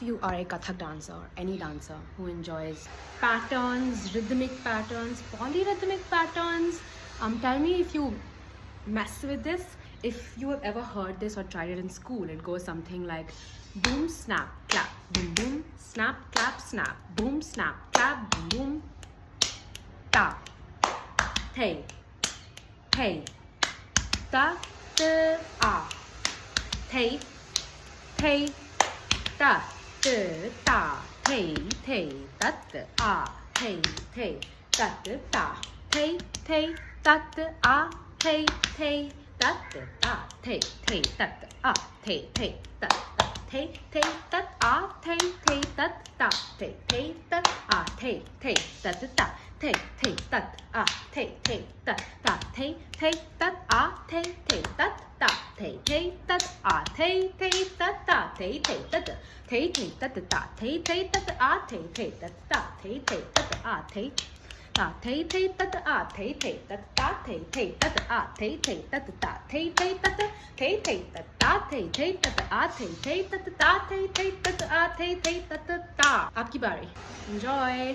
If you are a Kathak dancer, any dancer who enjoys patterns, rhythmic patterns, polyrhythmic patterns, tell me if you mess with this. If you have ever heard this or tried it in school, it goes something like boom, snap, clap, boom, boom, snap, clap, snap, boom, snap, clap, boom, boom, ta, hey, hey, ta, ta, ah, hey, hey, ta, ta, hey, hey, ta, ah, hey, hey, ta, ta, hey, hey, ta, ah, hey, hey, ta, ta, hey, hey, ta, ah, hey, hey, ta, hey, hey, ta, ah, hey, hey, ta, ta, hey, hey, ta, ah, hey, hey, ta, ta, hey, hey, ta, ah, hey, hey, ta, ta, hey, hey, ta, ah, hey, hey, ta, ta, hey, hey, ta, ah, hey, hey, ta, ta, hey, hey, ta, hey, hey, ta, ta, hey, hey, ta, ah, hey, hey, ta, ta, hey, hey, ta, ah, hey, ta, hey, hey, ta, ah, hey, hey, ta, ta, hey, hey, ta, ah, hey, hey, ta, ta, hey, hey, ta, hey, hey, ta, ta, hey, hey, ta, ah, hey, hey, ta, ta, hey, hey, ta, ah, hey, hey, ta, ta. आपकी बारी. Enjoy.